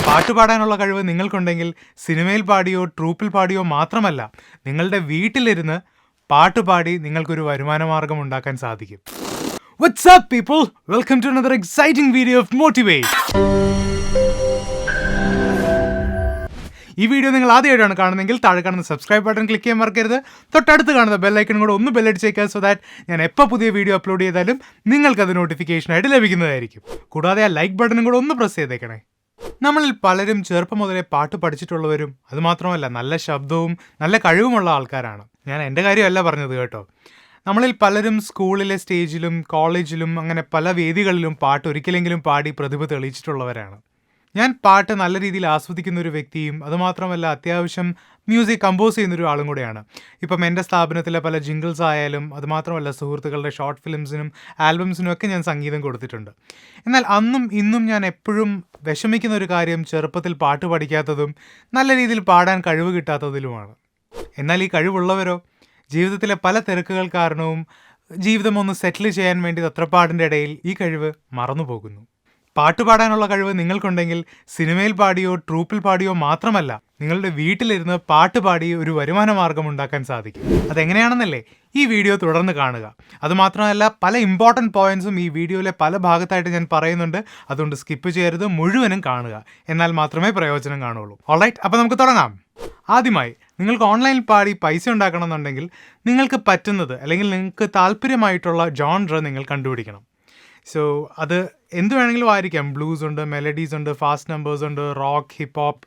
പാട്ടുപാടാനുള്ള കഴിവ് നിങ്ങൾക്കുണ്ടെങ്കിൽ സിനിമയിൽ പാടിയോ ട്രൂപ്പിൽ പാടിയോ മാത്രമല്ല, നിങ്ങളുടെ വീട്ടിലിരുന്ന് പാട്ടുപാടി നിങ്ങൾക്കൊരു വരുമാനമാർഗം ഉണ്ടാക്കാൻ സാധിക്കും. What's up people? Welcome to another exciting video of Motivate. ഈ വീഡിയോ നിങ്ങൾ ആദ്യമായിട്ടാണ് കാണുന്നതെങ്കിൽ താഴെ കാണുന്ന സബ്സ്ക്രൈബ് ബട്ടൺ ക്ലിക്ക് ചെയ്യാൻ മറക്കരുത്. തൊട്ടടുത്ത് കാണുന്ന ബെല്ലൈക്കൺ കൂടെ ഒന്ന് ബെല്ലടിച്ചേക്കുക, സോ ദാറ്റ് ഞാൻ എപ്പോൾ പുതിയ വീഡിയോ അപ്ലോഡ് ചെയ്താലും നിങ്ങൾക്കത് നോട്ടിഫിക്കേഷനായിട്ട് ലഭിക്കുന്നതായിരിക്കും. കൂടാതെ ആ ലൈക്ക് ബട്ടണും കൂടെ ഒന്ന് പ്രസ് ചെയ്തേക്കണേ. നമ്മളിൽ പലരും ചെറുപ്പം മുതലേ പാട്ട് പഠിച്ചിട്ടുള്ളവരും അതുമാത്രമല്ല നല്ല ശബ്ദവും നല്ല കഴിവുമുള്ള ആൾക്കാരാണ്. ഞാൻ എൻ്റെ കാര്യമല്ല പറഞ്ഞത് കേട്ടോ. നമ്മളിൽ പലരും സ്കൂളിലെ സ്റ്റേജിലും കോളേജിലും അങ്ങനെ പല വേദികളിലും പാട്ട് ഒരിക്കലെങ്കിലും പാടി പ്രതിഭ തെളിയിച്ചിട്ടുള്ളവരാണ്. ഞാൻ പാട്ട് നല്ല രീതിയിൽ ആസ്വദിക്കുന്ന ഒരു വ്യക്തിയും അതുമാത്രമല്ല അത്യാവശ്യം മ്യൂസിക് കമ്പോസ് ചെയ്യുന്നൊരു ആളും കൂടെയാണ്. ഇപ്പം എൻ്റെ സ്ഥാപനത്തിലെ പല ജിംഗിൾസ് ആയാലും അതുമാത്രമല്ല സുഹൃത്തുക്കളുടെ ഷോർട്ട് ഫിലിംസിനും ആൽബംസിനും ഒക്കെ ഞാൻ സംഗീതം കൊടുത്തിട്ടുണ്ട്. എന്നാൽ അന്നും ഇന്നും ഞാൻ എപ്പോഴും വിഷമിക്കുന്ന ഒരു കാര്യം ചെറുപ്പത്തിൽ പാട്ട് പഠിക്കാത്തതും നല്ല രീതിയിൽ പാടാൻ കഴിവ് കിട്ടാത്തതിലുമാണ്. എന്നാൽ ഈ കഴിവുള്ളവരോ ജീവിതത്തിലെ പല തിരക്കുകൾ കാരണവും ജീവിതം ഒന്ന് സെറ്റിൽ ചെയ്യാൻ വേണ്ടി തത്രപ്പാടിൻ്റെ ഇടയിൽ ഈ കഴിവ് മറന്നുപോകുന്നു. പാട്ടുപാടാനുള്ള കഴിവ് നിങ്ങൾക്കുണ്ടെങ്കിൽ സിനിമയിൽ പാടിയോ ട്രൂപ്പിൽ പാടിയോ മാത്രമല്ല, നിങ്ങളുടെ വീട്ടിലിരുന്ന് പാട്ട് പാടി ഒരു വരുമാന മാർഗം ഉണ്ടാക്കാൻ സാധിക്കും. അതെങ്ങനെയാണെന്നല്ലേ ഈ വീഡിയോ തുടർന്ന് കാണുക. അതുമാത്രമല്ല പല ഇമ്പോർട്ടൻറ്റ് പോയിന്റ്സും ഈ വീഡിയോയിലെ പല ഭാഗത്തായിട്ട് ഞാൻ പറയുന്നുണ്ട്. അതുകൊണ്ട് സ്കിപ്പ് ചെയ്യരുത്, മുഴുവനും കാണുക. എന്നാൽ മാത്രമേ പ്രയോജനം കാണുള്ളൂ. ഓൾറൈറ്റ്, അപ്പോൾ നമുക്ക് തുടങ്ങാം. ആദ്യമായി നിങ്ങൾക്ക് ഓൺലൈനിൽ പാടി പൈസ ഉണ്ടാക്കണമെന്നുണ്ടെങ്കിൽ നിങ്ങൾക്ക് പറ്റുന്നത് അല്ലെങ്കിൽ നിങ്ങൾക്ക് താല്പര്യമായിട്ടുള്ള ജോൺറ നിങ്ങൾ കണ്ടുപിടിക്കണം. സോ അത് എന്ത് വേണമെങ്കിലും ആയിരിക്കാം. ബ്ലൂസ് ഉണ്ട്, മെലഡീസ് ഉണ്ട്, ഫാസ്റ്റ് നമ്പേഴ്സ് ഉണ്ട്, റോക്ക്, ഹിപ്പ് ഹോപ്പ്.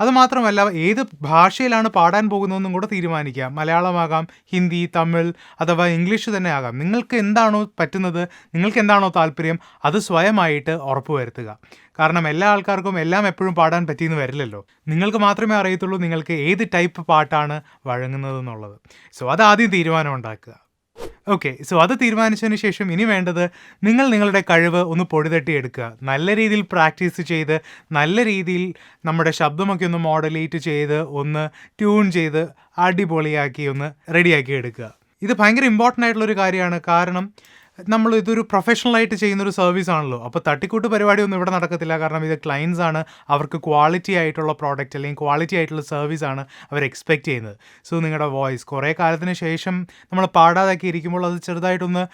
അതുമാത്രമല്ല ഏത് ഭാഷയിലാണ് പാടാൻ പോകുന്നതെന്നും കൂടെ തീരുമാനിക്കാം. മലയാളമാകാം, ഹിന്ദി, തമിഴ് അഥവാ ഇംഗ്ലീഷ് തന്നെ ആകാം. നിങ്ങൾക്ക് എന്താണോ പറ്റുന്നത്, നിങ്ങൾക്ക് എന്താണോ താല്പര്യം, അത് സ്വയമായിട്ട് ഉറപ്പുവരുത്തുക. കാരണം എല്ലാ ആൾക്കാർക്കും എല്ലാം എപ്പോഴും പാടാൻ പറ്റിയെന്ന് വരില്ലല്ലോ. നിങ്ങൾക്ക് മാത്രമേ അറിയത്തുള്ളൂ നിങ്ങൾക്ക് ഏത് ടൈപ്പ് പാട്ടാണ് വഴങ്ങുന്നതെന്നുള്ളത്. സോ അതാദ്യം തീരുമാനം ഉണ്ടാക്കുക. ഓക്കെ, സോ അത് തീരുമാനിച്ചതിന് ശേഷം ഇനി വേണ്ടത് നിങ്ങളുടെ കഴിവ് ഒന്ന് പൊടിതട്ടി എടുക്കുക. നല്ല രീതിയിൽ പ്രാക്ടീസ് ചെയ്ത് നല്ല രീതിയിൽ നമ്മുടെ ശബ്ദമൊക്കെ ഒന്ന് മോഡുലേറ്റ് ചെയ്ത് ഒന്ന് ട്യൂൺ ചെയ്ത് അടിപൊളിയാക്കി ഒന്ന് റെഡിയാക്കി എടുക്കുക. ഇത് ഭയങ്കര ഇമ്പോർട്ടൻ്റ് ആയിട്ടുള്ളൊരു കാര്യമാണ്. കാരണം നമ്മൾ ഇതൊരു പ്രൊഫഷണലായിട്ട് ചെയ്യുന്നൊരു സർവീസ് ആണല്ലോ. അപ്പോൾ തട്ടിക്കൂട്ട് പരിപാടിയൊന്നും ഇവിടെ നടക്കത്തില്ല. കാരണം ഇത് ക്ലയൻസ് ആണ്, അവർക്ക് ക്വാളിറ്റി ആയിട്ടുള്ള പ്രോഡക്റ്റ് അല്ലെങ്കിൽ ക്വാളിറ്റി ആയിട്ടുള്ള സർവീസാണ് അവർ എക്സ്പെക്റ്റ് ചെയ്യുന്നത്. സോ നിങ്ങളുടെ വോയിസ് കുറേ കാലത്തിന് ശേഷം നമ്മൾ പാടാതൊക്കെ ഇരിക്കുമ്പോൾ അത് ചെറുതായിട്ടൊന്ന്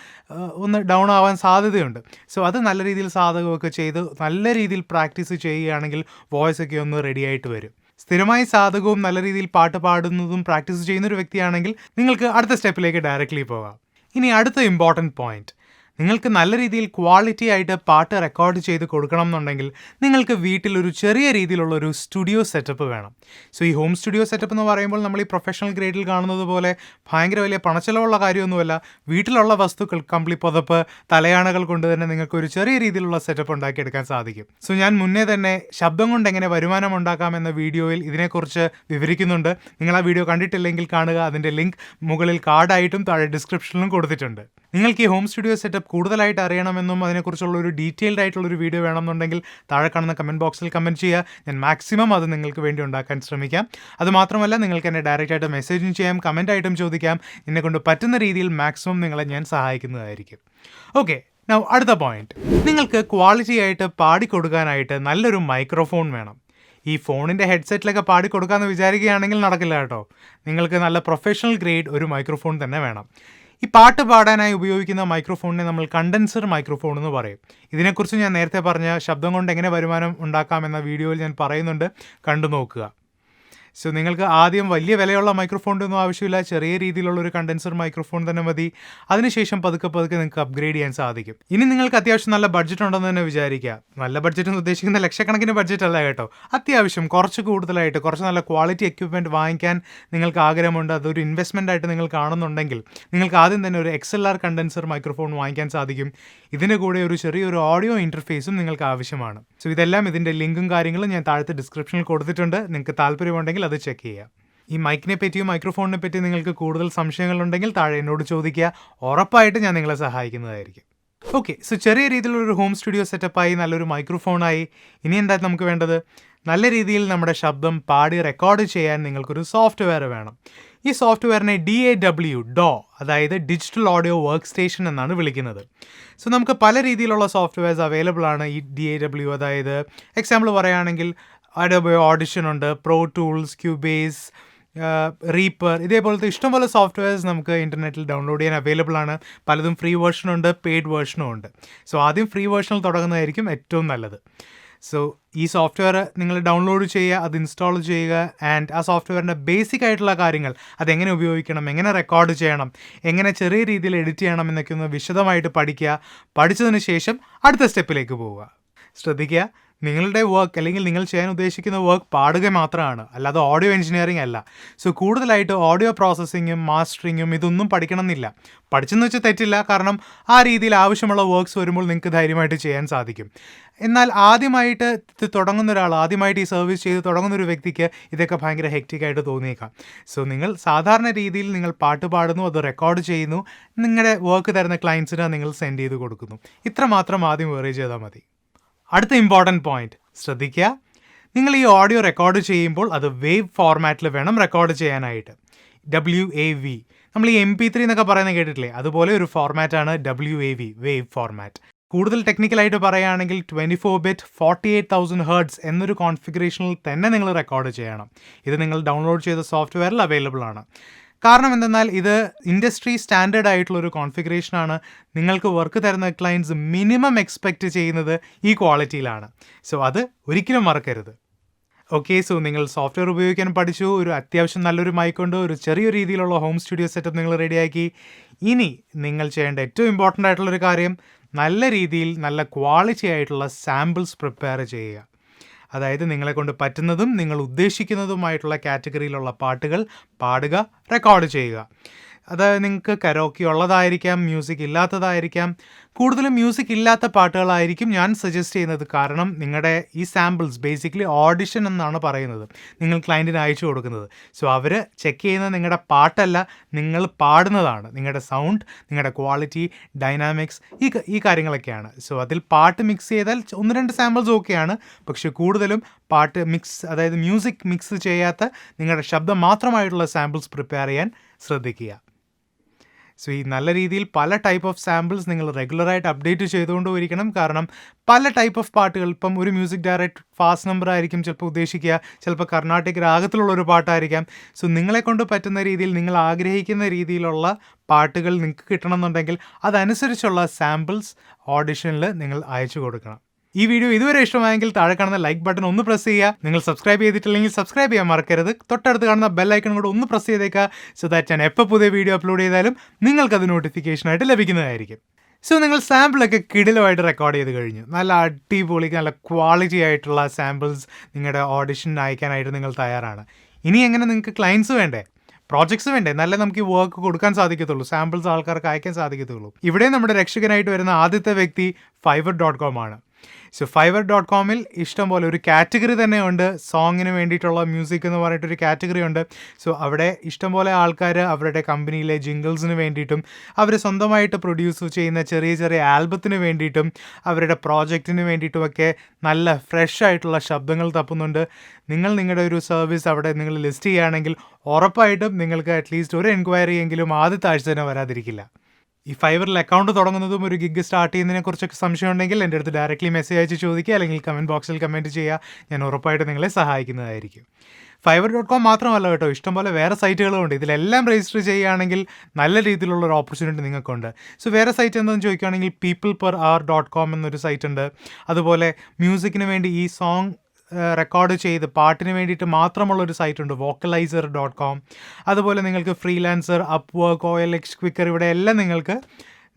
ഡൗൺ ആവാൻ സാധ്യതയുണ്ട്. സോ അത് നല്ല രീതിയിൽ സാധകമൊക്കെ ചെയ്ത് നല്ല രീതിയിൽ പ്രാക്ടീസ് ചെയ്യുകയാണെങ്കിൽ വോയിസ് ഒക്കെ ഒന്ന് റെഡി ആയിട്ട് വരും. സ്ഥിരമായി സാധകവും നല്ല രീതിയിൽ പാട്ട് പാടുന്നതും പ്രാക്ടീസ് ചെയ്യുന്നൊരു വ്യക്തിയാണെങ്കിൽ നിങ്ങൾക്ക് അടുത്ത സ്റ്റെപ്പിലേക്ക് ഡയറക്റ്റ്ലി പോകാം. ഇനി അടുത്ത ഇമ്പോർട്ടൻറ്റ് പോയിന്റ്, നിങ്ങൾക്ക് നല്ല രീതിയിൽ ക്വാളിറ്റി ആയിട്ട് പാട്ട് റെക്കോർഡ് ചെയ്ത് കൊടുക്കണം എന്നുണ്ടെങ്കിൽ നിങ്ങൾക്ക് വീട്ടിൽ ഒരു ചെറിയ രീതിയിലുള്ള ഒരു സ്റ്റുഡിയോ സെറ്റപ്പ് വേണം. സോ ഈ ഹോം സ്റ്റുഡിയോ സെറ്റപ്പ് എന്ന് പറയുമ്പോൾ നമ്മൾ ഈ പ്രൊഫഷണൽ ഗ്രേഡിൽ കാണുന്നത് പോലെ ഭയങ്കര വലിയ പണച്ചെലവുള്ള കാര്യമൊന്നുമല്ല. വീട്ടിലുള്ള വസ്തുക്കൾ, കമ്പിളി പുതപ്പ്, തലയാണകൾ കൊണ്ട് തന്നെ നിങ്ങൾക്ക് ഒരു ചെറിയ രീതിയിലുള്ള സെറ്റപ്പ് ഉണ്ടാക്കിയെടുക്കാൻ സാധിക്കും. സോ ഞാൻ മുന്നേ തന്നെ ശബ്ദം കൊണ്ട് എങ്ങനെ വരുമാനം ഉണ്ടാക്കാം എന്ന വീഡിയോയിൽ ഇതിനെക്കുറിച്ച് വിവരിക്കുന്നുണ്ട്. നിങ്ങൾ ആ വീഡിയോ കണ്ടിട്ടില്ലെങ്കിൽ കാണുക. അതിൻ്റെ ലിങ്ക് മുകളിൽ കാർഡായിട്ടും താഴെ ഡിസ്ക്രിപ്ഷനിലും കൊടുത്തിട്ടുണ്ട്. നിങ്ങൾക്ക് ഈ ഹോം സ്റ്റുഡിയോ സെറ്റപ്പ് കൂടുതലായിട്ട് അറിയണമെന്നും അതിനെക്കുറിച്ചുള്ള ഒരു ഡീറ്റെയിൽഡ് ആയിട്ടുള്ളൊരു വീഡിയോ വേണമെന്നുണ്ടെങ്കിൽ താഴെ കാണുന്ന കമൻറ്റ് ബോക്സിൽ കമൻറ്റ് ചെയ്യുക. ഞാൻ മാക്സിമം അത് നിങ്ങൾക്ക് വേണ്ടി ഉണ്ടാക്കാൻ ശ്രമിക്കാം. അതുമാത്രമല്ല നിങ്ങൾക്ക് എന്നെ ഡയറക്റ്റായിട്ട് മെസ്സേജും ചെയ്യാം, കമൻറ്റായിട്ടും ചോദിക്കാം. എന്നെക്കൊണ്ട് പറ്റുന്ന രീതിയിൽ മാക്സിമം നിങ്ങളെ ഞാൻ സഹായിക്കുന്നതായിരിക്കും. ഓക്കെ, നൗ അടുത്ത പോയിന്റ്, നിങ്ങൾക്ക് ക്വാളിറ്റി ആയിട്ട് പാടിക്കൊടുക്കാനായിട്ട് നല്ലൊരു മൈക്രോഫോൺ വേണം. ഈ ഫോണിൻ്റെ ഹെഡ്സെറ്റിലൊക്കെ പാടിക്കൊടുക്കാമെന്ന് വിചാരിക്കുകയാണെങ്കിൽ നടക്കില്ല കേട്ടോ. നിങ്ങൾക്ക് നല്ല പ്രൊഫഷണൽ ഗ്രേഡ് ഒരു മൈക്രോഫോൺ തന്നെ വേണം. ഈ പാട്ട് പാടാനായി ഉപയോഗിക്കുന്ന മൈക്രോഫോണിനെ നമ്മൾ കണ്ടൻസർ മൈക്രോഫോൺ എന്ന് പറയും. ഇതിനെക്കുറിച്ച് ഞാൻ നേരത്തെ പറഞ്ഞ ശബ്ദം കൊണ്ട് എങ്ങനെ വരുമാനം ഉണ്ടാക്കാം എന്ന വീഡിയോയിൽ ഞാൻ പറയുന്നുണ്ട്, കണ്ടു നോക്കുക. സോ നിങ്ങൾക്ക് ആദ്യം വലിയ വിലയുള്ള മൈക്രോഫോണിൻ്റെ ഒന്നും ആവശ്യമില്ല. ചെറിയ രീതിയിലുള്ളൊരു കണ്ടൻസർ മൈക്രോഫോൺ തന്നെ മതി. അതിനുശേഷം പതുക്കെ നിങ്ങൾക്ക് അപ്ഗ്രേഡ് ചെയ്യാൻ സാധിക്കും. ഇനി നിങ്ങൾക്ക് അത്യാവശ്യം നല്ല ബഡ്ജറ്റ് ഉണ്ടെന്ന് തന്നെ വിചാരിക്കുക. നല്ല ബഡ്ജറ്റ് എന്ന് ഉദ്ദേശിക്കുന്ന ലക്ഷക്കണക്കിന് ബഡ്ജറ്റ് അല്ല കേട്ടോ. അത്യാവശ്യം കുറച്ച് കൂടുതലായിട്ട് കുറച്ച് നല്ല ക്വാളിറ്റി എക്യുപ്മെൻറ്റ് വാങ്ങിക്കാൻ നിങ്ങൾക്ക് ആഗ്രഹമുണ്ട്, അതൊരു ഇൻവെസ്റ്റ്മെൻ്റ് ആയിട്ട് നിങ്ങൾ കാണുന്നുണ്ടെങ്കിൽ നിങ്ങൾക്ക് ആദ്യം തന്നെ ഒരു XLR കണ്ടൻസർ മൈക്രോഫോൺ വാങ്ങിക്കാൻ സാധിക്കും. ഇതിൻ്റെ കൂടെ ഒരു ചെറിയൊരു ഓഡിയോ ഇൻ്റർഫേസും നിങ്ങൾക്ക് ആവശ്യമാണ്. സോ ഇതെല്ലാം ഇതിൻ്റെ ലിങ്കും കാര്യങ്ങളും ഞാൻ താഴത്തെ ഡിസ്ക്രിപ്ഷനിൽ കൊടുത്തിട്ടുണ്ട്. നിങ്ങൾക്ക് താല്പര്യമുണ്ടെങ്കിൽ അത് ചെക്ക് ചെയ്യാം. ഈ മൈക്കിനെ പറ്റിയും മൈക്രോഫോണിനെ പറ്റിയും നിങ്ങൾക്ക് കൂടുതൽ സംശയങ്ങളുണ്ടെങ്കിൽ താഴെ എന്നോട് ചോദിക്കുക. ഉറപ്പായിട്ട് ഞാൻ നിങ്ങളെ സഹായിക്കുന്നതായിരിക്കും. ഓക്കെ, സോ ചെറിയ രീതിയിലൊരു ഹോം സ്റ്റുഡിയോ സെറ്റപ്പായി, നല്ലൊരു മൈക്രോഫോണായി. ഇനി എന്താ നമുക്ക് വേണ്ടത്? നല്ല രീതിയിൽ നമ്മുടെ ശബ്ദം പാടി റെക്കോർഡ് ചെയ്യാൻ നിങ്ങൾക്കൊരു സോഫ്റ്റ്വെയർ വേണം. ഈ സോഫ്റ്റ്വെയറിനെ DAW, അതായത് ഡിജിറ്റൽ ഓഡിയോ വർക്ക് സ്റ്റേഷൻ എന്നാണ് വിളിക്കുന്നത്. സോ നമുക്ക് പല രീതിയിലുള്ള സോഫ്റ്റ്വെയർസ് അവൈലബിൾ ആണ് ഈ DAW. അതായത് എക്സാമ്പിൾ പറയുകയാണെങ്കിൽ അഡോബ് ഓഡിഷൻ ഉണ്ട്, പ്രോ ടൂൾസ്, ക്യൂബേസ്, റീപ്പർ, ഇതേപോലത്തെ ഇഷ്ടംപോലെ സോഫ്റ്റ്വെയർസ് നമുക്ക് ഇൻ്റർനെറ്റിൽ ഡൗൺലോഡ് ചെയ്യാൻ അവൈലബിൾ ആണ്. പലതും ഫ്രീ വേർഷനുണ്ട്, പെയ്ഡ് വേർഷനും ഉണ്ട്. സോ ആദ്യം ഫ്രീ വേർഷനിൽ തുടങ്ങുന്നതായിരിക്കും ഏറ്റവും നല്ലത്. സോ ഈ സോഫ്റ്റ്വെയർ നിങ്ങൾ ഡൗൺലോഡ് ചെയ്യുക, അത് ഇൻസ്റ്റാൾ ചെയ്യുക, ആൻഡ് ആ സോഫ്റ്റ്വെയറിൻ്റെ ബേസിക് ആയിട്ടുള്ള കാര്യങ്ങൾ, അതെങ്ങനെ ഉപയോഗിക്കണം, എങ്ങനെ റെക്കോർഡ് ചെയ്യണം, എങ്ങനെ ചെറിയ രീതിയിൽ എഡിറ്റ് ചെയ്യണം എന്നൊക്കെ ഒന്ന് വിശദമായിട്ട് പഠിക്കുക. പഠിച്ചതിന് ശേഷം അടുത്ത സ്റ്റെപ്പിലേക്ക് പോവുക. ശ്രദ്ധിക്കുക, നിങ്ങളുടെ വർക്ക് അല്ലെങ്കിൽ നിങ്ങൾ ചെയ്യാൻ ഉദ്ദേശിക്കുന്ന വർക്ക് പാടുക മാത്രമാണ്, അല്ലാതെ ഓഡിയോ എഞ്ചിനീയറിംഗ് അല്ല. സോ കൂടുതലായിട്ട് ഓഡിയോ പ്രോസസ്സിങ്ങും മാസ്റ്ററിങ്ങും ഇതൊന്നും പഠിക്കണമെന്നില്ല. പഠിച്ചെന്ന് വെച്ചാൽ തെറ്റില്ല, കാരണം ആ രീതിയിൽ ആവശ്യമുള്ള വർക്ക്സ് വരുമ്പോൾ നിങ്ങൾക്ക് ധൈര്യമായിട്ട് ചെയ്യാൻ സാധിക്കും. എന്നാൽ ആദ്യമായിട്ട് ഇത് തുടങ്ങുന്ന ഒരാൾ, ആദ്യമായിട്ട് ഈ സർവീസ് ചെയ്ത് തുടങ്ങുന്ന ഒരു വ്യക്തിക്ക് ഇതൊക്കെ ഭയങ്കര ഹെക്റ്റിക്കായിട്ട് തോന്നിയേക്കാം. സോ നിങ്ങൾ സാധാരണ രീതിയിൽ നിങ്ങൾ പാട്ട് പാടുന്നു, അത് റെക്കോർഡ് ചെയ്യുന്നു, നിങ്ങളുടെ വർക്ക് തരുന്ന ക്ലയൻസിന് നിങ്ങൾ സെൻഡ് ചെയ്ത് കൊടുക്കുന്നു. ഇത്ര മാത്രം ആദ്യം വേറെ ചെയ്താൽ മതി. അടുത്ത ഇമ്പോർട്ടൻറ്റ് പോയിന്റ് ശ്രദ്ധിക്കുക, നിങ്ങൾ ഈ ഓഡിയോ റെക്കോർഡ് ചെയ്യുമ്പോൾ അത് വേവ് ഫോർമാറ്റിൽ വേണം റെക്കോർഡ് ചെയ്യാനായിട്ട്. WAV, നമ്മൾ ഈ MP3 എന്നൊക്കെ പറയുന്നത് കേട്ടിട്ടില്ലേ, അതുപോലെ ഒരു ഫോർമാറ്റാണ് WAV, വേവ് ഫോർമാറ്റ്. കൂടുതൽ ടെക്നിക്കലായിട്ട് പറയുകയാണെങ്കിൽ 24-bit 48,000 Hz എന്നൊരു കോൺഫിഗറേഷനിൽ തന്നെ നിങ്ങൾ റെക്കോർഡ് ചെയ്യണം. ഇത് നിങ്ങൾ ഡൗൺലോഡ് ചെയ്ത സോഫ്റ്റ്വെയറിൽ അവൈലബിൾ ആണ്. കാരണം എന്തെന്നാൽ ഇത് ഇൻഡസ്ട്രി സ്റ്റാൻഡേർഡ് ആയിട്ടുള്ളൊരു കോൺഫിഗറേഷനാണ്. നിങ്ങൾക്ക് വർക്ക് തരുന്ന ക്ലയൻറ്റ്സ് മിനിമം എക്സ്പെക്റ്റ് ചെയ്യുന്നത് ഈ ക്വാളിറ്റിയിലാണ്. സോ അത് ഒരിക്കലും മറക്കരുത്. ഓക്കെ, സോ നിങ്ങൾ സോഫ്റ്റ്വെയർ ഉപയോഗിക്കാൻ പഠിച്ചു, ഒരു അത്യാവശ്യം നല്ലൊരു മൈക്കുണ്ട്, ഒരു ചെറിയ രീതിയിലുള്ള ഹോം സ്റ്റുഡിയോ സെറ്റപ്പ് നിങ്ങൾ റെഡിയാക്കി. ഇനി നിങ്ങൾ ചെയ്യേണ്ട ഏറ്റവും ഇമ്പോർട്ടൻ്റ് ആയിട്ടുള്ളൊരു കാര്യം, നല്ല രീതിയിൽ നല്ല ക്വാളിറ്റി ആയിട്ടുള്ള സാമ്പിൾസ് പ്രിപ്പയർ ചെയ്യുക. അതായത് നിങ്ങളെ കൊണ്ട് പറ്റുന്നതും നിങ്ങൾ ഉദ്ദേശിക്കുന്നതുമായിട്ടുള്ള കാറ്റഗറിയിലുള്ള പാട്ടുകൾ പാടുക, റെക്കോർഡ് ചെയ്യുക. അതായത് നിങ്ങൾക്ക് കരോക്കി ഉള്ളതായിരിക്കാം, മ്യൂസിക് ഇല്ലാത്തതായിരിക്കാം. കൂടുതലും മ്യൂസിക് ഇല്ലാത്ത പാട്ടുകളായിരിക്കും ഞാൻ സജസ്റ്റ് ചെയ്യുന്നത്. കാരണം നിങ്ങളുടെ ഈ സാമ്പിൾസ് ബേസിക്കലി ഓഡിഷൻ എന്നാണ് പറയുന്നത്, നിങ്ങൾ ക്ലയൻറ്റിന് അയച്ചു കൊടുക്കുന്നത്. സോ അവർ ചെക്ക് ചെയ്യുന്നത് നിങ്ങളുടെ പാട്ടല്ല, നിങ്ങൾ പാടുന്നതാണ്. നിങ്ങളുടെ സൗണ്ട്, നിങ്ങളുടെ ക്വാളിറ്റി, ഡൈനാമിക്സ്, ഈ കാര്യങ്ങളൊക്കെയാണ്. സോ അതിൽ പാട്ട് മിക്സ് ചെയ്താൽ 1-2 സാമ്പിൾസ് ഓക്കെയാണ്. പക്ഷേ കൂടുതലും പാട്ട് മിക്സ്, അതായത് മ്യൂസിക് മിക്സ് ചെയ്യാത്ത നിങ്ങളുടെ ശബ്ദം മാത്രമായിട്ടുള്ള സാമ്പിൾസ് പ്രിപ്പയർ ചെയ്യാൻ ശ്രദ്ധിക്കുക. സോ ഈ നല്ല രീതിയിൽ പല ടൈപ്പ് ഓഫ് സാമ്പിൾസ് നിങ്ങൾ റെഗുലറായിട്ട് അപ്ഡേറ്റ് ചെയ്തുകൊണ്ട് ഇരിക്കണം. കാരണം പല ടൈപ്പ് ഓഫ് പാട്ടുകൾ, ഇപ്പം ഒരു മ്യൂസിക് ഡയറക്ടർ ഫാസ്റ്റ് നമ്പർ ആയിരിക്കും ചിലപ്പോൾ ഉദ്ദേശിക്കുക, ചിലപ്പോൾ കർണാട്ടിക് രാഗത്തിലുള്ളൊരു പാട്ടായിരിക്കാം. സോ നിങ്ങളെ കൊണ്ട് പറ്റുന്ന രീതിയിൽ, നിങ്ങൾ ആഗ്രഹിക്കുന്ന രീതിയിലുള്ള പാട്ടുകൾ നിങ്ങൾക്ക് കിട്ടണമെന്നുണ്ടെങ്കിൽ അതനുസരിച്ചുള്ള സാമ്പിൾസ് ഓഡിഷനിൽ നിങ്ങൾ അയച്ചു കൊടുക്കണം. ഈ വീഡിയോ ഇതുവരെ ഇഷ്ടമായെങ്കിൽ താഴെ കാണുന്ന ലൈക്ക് ബട്ടൺ ഒന്ന് പ്രസ് ചെയ്യുക. നിങ്ങൾ സബ്സ്ക്രൈബ് ചെയ്തിട്ടില്ലെങ്കിൽ സബ്സ്ക്രൈബ് ചെയ്യാൻ മറക്കരുത്. തൊട്ടടുത്ത് കാണുന്ന ബെൽ ഐക്കൺ കൂടെ ഒന്ന് പ്രസ് ചെയ്തേക്കുക. സോ ദാറ്റ് ഞാൻ എപ്പോൾ പുതിയ വീഡിയോ അപ്ലോഡ് ചെയ്താലും നിങ്ങൾക്കത് നോട്ടിഫിക്കേഷനായിട്ട് ലഭിക്കുന്നതായിരിക്കും. സോ നിങ്ങൾ സാമ്പിളൊക്കെ കിടിലമായിട്ട് റെക്കോർഡ് ചെയ്ത് കഴിഞ്ഞു. നല്ല അടിപൊളി, നല്ല ക്വാളിറ്റി ആയിട്ടുള്ള സാമ്പിൾസ് നിങ്ങളുടെ ഓഡിഷൻ അയക്കാനായിട്ട് നിങ്ങൾ തയ്യാറാണ്. ഇനി എങ്ങനെ നിങ്ങൾക്ക് ക്ലയൻസ് വേണ്ടേ, പ്രോജക്ട്സ് വേണ്ടേ, നല്ല നമുക്ക് ഈ വർക്ക് കൊടുക്കാൻ സാധിക്കത്തുള്ളൂ, സാമ്പിൾസ് ആൾക്കാർക്ക് അയക്കാൻ സാധിക്കത്തുള്ളൂ. ഇവിടെ നമ്മുടെ രക്ഷകനായിട്ട് വരുന്ന ആദ്യത്തെ വ്യക്തി Fiverr.com ആണ്. സോ Fiverr.comൽ ഇഷ്ടംപോലെ ഒരു കാറ്റഗറി തന്നെ ഉണ്ട്, സോങ്ങിന് വേണ്ടിയിട്ടുള്ള മ്യൂസിക് എന്ന് പറഞ്ഞിട്ടൊരു കാറ്റഗറി ഉണ്ട്. സോ അവിടെ ഇഷ്ടംപോലെ ആൾക്കാർ അവരുടെ കമ്പനിയിലെ ജിംഗിൾസിന് വേണ്ടിയിട്ടും അവർ സ്വന്തമായിട്ട് പ്രൊഡ്യൂസ് ചെയ്യുന്ന ചെറിയ ചെറിയ ആൽബത്തിന് വേണ്ടിയിട്ടും അവരുടെ പ്രോജക്റ്റിന് വേണ്ടിയിട്ടുമൊക്കെ നല്ല ഫ്രഷ് ആയിട്ടുള്ള ശബ്ദങ്ങൾ തപ്പുന്നുണ്ട്. നിങ്ങൾ നിങ്ങളുടെ ഒരു സർവീസ് അവിടെ നിങ്ങൾ ലിസ്റ്റ് ചെയ്യുകയാണെങ്കിൽ ഉറപ്പായിട്ടും നിങ്ങൾക്ക് അറ്റ്ലീസ്റ്റ് ഒരു എൻക്വയറി എങ്കിലും ആദ്യത്തെ ആഴ്ച തന്നെ വരാതിരിക്കില്ല. ഈ Fiverrൽ അക്കൗണ്ട് തുടങ്ങുന്നതും ഒരു ഗിഗ് സ്റ്റാർട്ട് ചെയ്യുന്നതിനെ കുറിച്ചൊക്കെ സംശയം ഉണ്ടെങ്കിൽ എൻ്റെ അടുത്ത് ഡയറക്റ്റ്ലി മെസ്സേജ് അയച്ച് ചോദിക്കുക, അല്ലെങ്കിൽ കമൻറ്റ് ബോക്സിൽ കമൻറ്റ് ചെയ്യുക. ഞാൻ ഉറപ്പായിട്ട് നിങ്ങളെ സഹായിക്കുന്നതായിരിക്കും. Fiverr.com മാത്രമല്ല കേട്ടോ, ഇഷ്ടംപോലെ വേറെ സൈറ്റുകളും ഉണ്ട്. ഇതിലെല്ലാം രജിസ്റ്റർ ചെയ്യുകയാണെങ്കിൽ നല്ല രീതിയിലുള്ള ഒരു ഓപ്പർച്യൂണിറ്റി നിങ്ങൾക്കുണ്ട്. സോ വേറെ സൈറ്റ് എന്താണെന്ന് ചോദിക്കുകയാണെങ്കിൽ peopleperhour.com എന്നൊരു സൈറ്റ് ഉണ്ട്. അതുപോലെ മ്യൂസിക്കിന് വേണ്ടി ഈ സോങ് റെക്കോർഡ് ചെയ്ത് പാട്ടിന് വേണ്ടിയിട്ട് മാത്രമുള്ളൊരു സൈറ്റുണ്ട്, vocalizer.com. അതുപോലെ നിങ്ങൾക്ക് ഫ്രീലാൻസർ, അപ്വർക്ക്, OLX, ക്വിക്കർ, ഇവിടെ എല്ലാം നിങ്ങൾക്ക്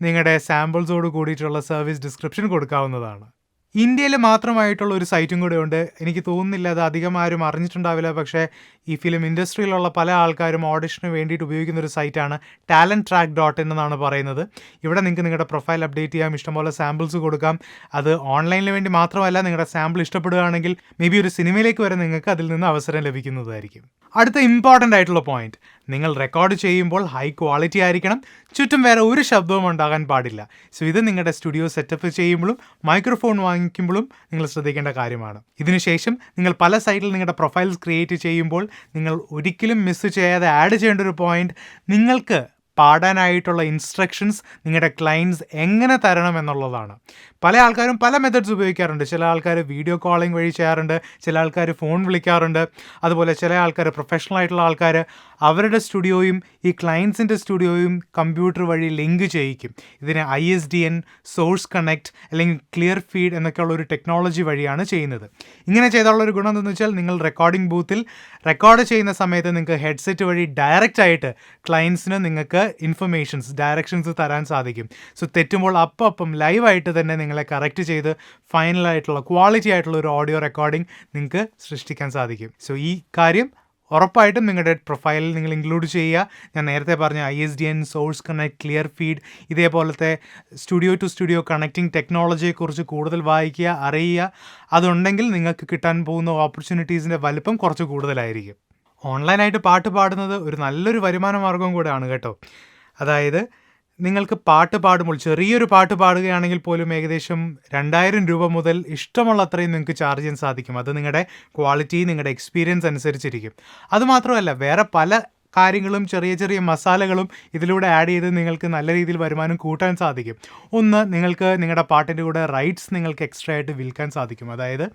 നിങ്ങളുടെ സാമ്പിൾസോട് കൂടിയിട്ടുള്ള സർവീസ് ഡിസ്ക്രിപ്ഷൻ കൊടുക്കാവുന്നതാണ്. ഇന്ത്യയിൽ മാത്രമായിട്ടുള്ള ഒരു സൈറ്റും കൂടെ ഉണ്ട്. എനിക്ക് തോന്നുന്നില്ല അത് അധികം ആരും അറിഞ്ഞിട്ടുണ്ടാവില്ല, പക്ഷേ ഈ ഫിലിം ഇൻഡസ്ട്രിയിലുള്ള പല ആൾക്കാരും ഓഡിഷന് വേണ്ടിയിട്ട് ഉപയോഗിക്കുന്ന ഒരു സൈറ്റാണ് talenttrack.in എന്നാണ് പറയുന്നത്. ഇവിടെ നിങ്ങൾക്ക് നിങ്ങളുടെ പ്രൊഫൈൽ അപ്ഡേറ്റ് ചെയ്യാം, ഇഷ്ടംപോലെ സാമ്പിൾസ് കൊടുക്കാം. അത് ഓൺലൈനിന് വേണ്ടി മാത്രമല്ല, നിങ്ങളുടെ സാമ്പിൾ ഇഷ്ടപ്പെടുകയാണെങ്കിൽ മേ ബി ഒരു സിനിമയിലേക്ക് വരെ നിങ്ങൾക്ക് അതിൽ നിന്ന് അവസരം ലഭിക്കുന്നതായിരിക്കും. അടുത്ത ഇമ്പോർട്ടൻ്റ് ആയിട്ടുള്ള പോയിന്റ്, നിങ്ങൾ റെക്കോർഡ് ചെയ്യുമ്പോൾ ഹൈ ക്വാളിറ്റി ആയിരിക്കണം, ചുറ്റും വേറെ ഒരു ശബ്ദവും ഉണ്ടാകാൻ പാടില്ല. സോ ഇത് നിങ്ങളുടെ സ്റ്റുഡിയോ സെറ്റപ്പ് ചെയ്യുമ്പോഴും മൈക്രോഫോൺ വാങ്ങിക്കുമ്പോഴും നിങ്ങൾ ശ്രദ്ധിക്കേണ്ട കാര്യമാണ്. ഇതിനുശേഷം നിങ്ങൾ പല സൈറ്റിൽ നിങ്ങളുടെ പ്രൊഫൈൽസ് ക്രിയേറ്റ് ചെയ്യുമ്പോൾ നിങ്ങൾ ഒരിക്കലും മിസ് ചെയ്യാതെ ആഡ് ചെയ്യേണ്ട ഒരു പോയിന്റ്, നിങ്ങൾക്ക് പാടാനായിട്ടുള്ള ഇൻസ്ട്രക്ഷൻസ് നിങ്ങളുടെ ക്ലയൻറ്റ്സ് എങ്ങനെ തരണം എന്നുള്ളതാണ്. പല ആൾക്കാരും പല മെത്തേഡ്സ് ഉപയോഗിക്കാറുണ്ട്. ചില ആൾക്കാർ വീഡിയോ കോളിംഗ് വഴി ചെയ്യാറുണ്ട്, ചില ആൾക്കാർ ഫോൺ വിളിക്കാറുണ്ട്, അതുപോലെ ചില ആൾക്കാർ പ്രൊഫഷണൽ ആയിട്ടുള്ള ആൾക്കാർ അവരുടെ സ്റ്റുഡിയോയും ഈ ക്ലയൻസിൻ്റെ സ്റ്റുഡിയോയും കമ്പ്യൂട്ടർ വഴി ലിങ്ക് ചെയ്യിക്കും. ഇതിനെ ISDN, സോഴ്സ് കണക്ട് അല്ലെങ്കിൽ ക്ലിയർ ഫീഡ് എന്നൊക്കെയുള്ള ഒരു ടെക്നോളജി വഴിയാണ് ചെയ്യുന്നത്. ഇങ്ങനെ ചെയ്താലുള്ളൊരു ഗുണം എന്താണെന്ന് വെച്ചാൽ നിങ്ങൾ റെക്കോർഡിംഗ് ബൂത്തിൽ റെക്കോർഡ് ചെയ്യുന്ന സമയത്ത് നിങ്ങൾക്ക് ഹെഡ്സെറ്റ് വഴി ഡയറക്റ്റ് ആയിട്ട് ക്ലയൻസിന് നിങ്ങൾക്ക് ഇൻഫർമേഷൻസ്, ഡയറക്ഷൻസ് തരാൻ സാധിക്കും. സോ തെറ്റുമ്പോൾ അപ്പം ലൈവായിട്ട് തന്നെ നിങ്ങളെ കറക്റ്റ് ചെയ്ത് ഫൈനലായിട്ടുള്ള ക്വാളിറ്റി ആയിട്ടുള്ള ഒരു ഓഡിയോ റെക്കോർഡിംഗ് നിങ്ങൾക്ക് സൃഷ്ടിക്കാൻ സാധിക്കും. സോ ഈ കാര്യം ഉറപ്പായിട്ടും നിങ്ങളുടെ പ്രൊഫൈലിൽ നിങ്ങൾ ഇൻക്ലൂഡ് ചെയ്യുക. ഞാൻ നേരത്തെ പറഞ്ഞ ISDN, source connect, clear feed ഇതേപോലത്തെ സ്റ്റുഡിയോ ടു സ്റ്റുഡിയോ കണക്റ്റിംഗ് ടെക്നോളജിയെക്കുറിച്ച് കൂടുതൽ വായിക്കുക, അറിയുക. അതുണ്ടെങ്കിൽ നിങ്ങൾക്ക് കിട്ടാൻ പോകുന്ന ഓപ്പർച്യൂണിറ്റീസിൻ്റെ വലുപ്പം കുറച്ച് കൂടുതലായിരിക്കും. ഓൺലൈനായിട്ട് പാട്ട് പാടുന്നത് ഒരു നല്ലൊരു വരുമാന മാർഗ്ഗവും കൂടെയാണ് കേട്ടോ. അതായത് നിങ്ങൾക്ക് പാട്ട് പാടുമ്പോൾ, ചെറിയൊരു പാട്ട് പാടുകയാണെങ്കിൽ പോലും ഏകദേശം 2000 രൂപ മുതൽ ഇഷ്ടമുള്ള അത്രയും നിങ്ങൾക്ക് ചാർജ് ചെയ്യാൻ സാധിക്കും. അത് നിങ്ങളുടെ ക്വാളിറ്റി, നിങ്ങളുടെ എക്സ്പീരിയൻസ് അനുസരിച്ചിരിക്കും. അതുമാത്രമല്ല, വേറെ പല കാര്യങ്ങളും, ചെറിയ ചെറിയ മസാലകളും ഇതിലൂടെ ആഡ് ചെയ്ത് നിങ്ങൾക്ക് നല്ല രീതിയിൽ വരുമാനം കൂട്ടാൻ സാധിക്കും. ഒന്ന്, നിങ്ങൾക്ക് നിങ്ങളുടെ പാട്ടിൻ്റെ കൂടെ റൈറ്റ്സ് നിങ്ങൾക്ക് എക്സ്ട്രാ ആയിട്ട് വിൽക്കാൻ സാധിക്കും. അതായത്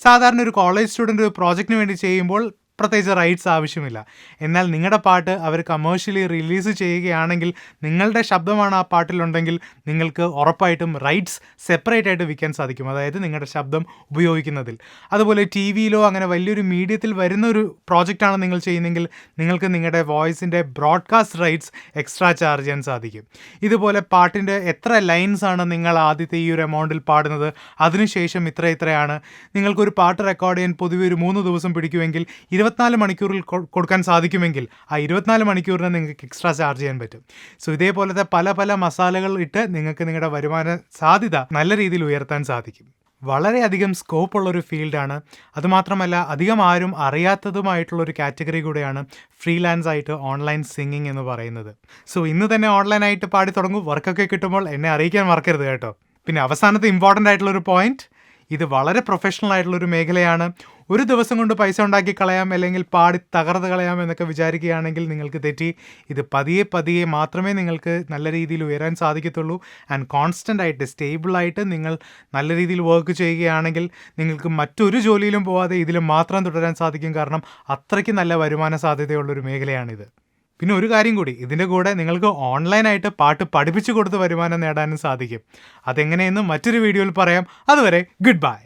സാധാരണ ഒരു കോളേജ് സ്റ്റുഡൻറ്റ് ഒരു പ്രോജക്റ്റിന് വേണ്ടി ചെയ്യുമ്പോൾ പ്രത്യേകിച്ച് റൈറ്റ്സ് ആവശ്യമില്ല. എന്നാൽ നിങ്ങളുടെ പാട്ട് അവർ കമേഴ്ഷ്യലി റിലീസ് ചെയ്യുകയാണെങ്കിൽ, നിങ്ങളുടെ ശബ്ദമാണ് ആ പാട്ടിലുണ്ടെങ്കിൽ നിങ്ങൾക്ക് ഉറപ്പായിട്ടും റൈറ്റ്സ് സെപ്പറേറ്റ് ആയിട്ട് വിൽക്കാൻ സാധിക്കും. അതായത് നിങ്ങളുടെ ശബ്ദം ഉപയോഗിക്കുന്നതിൽ. അതുപോലെ TV-യിലോ അങ്ങനെ വലിയൊരു മീഡിയത്തിൽ വരുന്ന ഒരു പ്രോജക്റ്റാണ് നിങ്ങൾ ചെയ്യുന്നതെങ്കിൽ നിങ്ങൾക്ക് നിങ്ങളുടെ വോയിസിൻ്റെ ബ്രോഡ്കാസ്റ്റ് റൈറ്റ്സ് എക്സ്ട്രാ ചാർജ് ചെയ്യാൻ സാധിക്കും. ഇതുപോലെ പാട്ടിൻ്റെ എത്ര ലൈൻസാണ് നിങ്ങൾ ആദ്യത്തെ ഈ ഒരു എമൗണ്ടിൽ പാടുന്നത്, അതിനുശേഷം ഇത്രയാണ്. നിങ്ങൾക്കൊരു പാട്ട് റെക്കോർഡ് ചെയ്യാൻ പൊതുവെ ഒരു 3 ദിവസം പിടിക്കുമെങ്കിൽ 24 മണിക്കൂറിൽ കൊടുക്കാൻ സാധിക്കുമെങ്കിൽ ആ 24 മണിക്കൂറിന് നിങ്ങൾക്ക് എക്സ്ട്രാ ചാർജ് ചെയ്യാൻ പറ്റും. സോ ഇതേപോലത്തെ പല മസാലകൾ ഇട്ട് നിങ്ങൾക്ക് നിങ്ങളുടെ വരുമാന സാധ്യത നല്ല രീതിയിൽ ഉയർത്താൻ സാധിക്കും. വളരെയധികം സ്കോപ്പുള്ളൊരു ഫീൽഡാണ്. അതുമാത്രമല്ല, അധികം ആരും അറിയാത്തതുമായിട്ടുള്ളൊരു കാറ്റഗറി കൂടെയാണ് ഫ്രീലാൻസ് ആയിട്ട് ഓൺലൈൻ സിംഗിങ് എന്ന് പറയുന്നത്. സോ ഇന്ന് തന്നെ ഓൺലൈനായിട്ട് പാടി തുടങ്ങും. വർക്കൊക്കെ കിട്ടുമ്പോൾ എന്നെ അറിയിക്കാൻ മറക്കരുത് കേട്ടോ. പിന്നെ അവസാനത്തെ ഇമ്പോർട്ടൻ്റ് ആയിട്ടുള്ളൊരു പോയിന്റ്, ഇത് വളരെ പ്രൊഫഷണൽ ആയിട്ടുള്ളൊരു മേഖലയാണ്. ഒരു ദിവസം കൊണ്ട് പൈസ ഉണ്ടാക്കി കളയാം, അല്ലെങ്കിൽ പാടി തകർത്ത് കളയാം എന്നൊക്കെ വിചാരിക്കുകയാണെങ്കിൽ നിങ്ങൾക്ക് തെറ്റി. ഇത് പതിയെ മാത്രമേ നിങ്ങൾക്ക് നല്ല രീതിയിൽ ഉയരാൻ സാധിക്കത്തുള്ളൂ. ആൻഡ് കോൺസ്റ്റൻ്റ് ആയിട്ട്, സ്റ്റേബിളായിട്ട് നിങ്ങൾ നല്ല രീതിയിൽ വർക്ക് ചെയ്യുകയാണെങ്കിൽ നിങ്ങൾക്ക് മറ്റൊരു ജോലിയിലും പോവാതെ ഇതിൽ മാത്രം തുടരാൻ സാധിക്കും. കാരണം അത്രയ്ക്ക് നല്ല വരുമാന സാധ്യതയുള്ളൊരു മേഖലയാണിത്. പിന്നെ ഒരു കാര്യം കൂടി, ഇതിൻ്റെ കൂടെ നിങ്ങൾക്ക് ഓൺലൈനായിട്ട് പാട്ട് പഠിപ്പിച്ചു കൊടുത്ത് വരുമാനം നേടാനും സാധിക്കും. അതെങ്ങനെയെന്ന് മറ്റൊരു വീഡിയോയിൽ പറയാം. അതുവരെ ഗുഡ് ബൈ.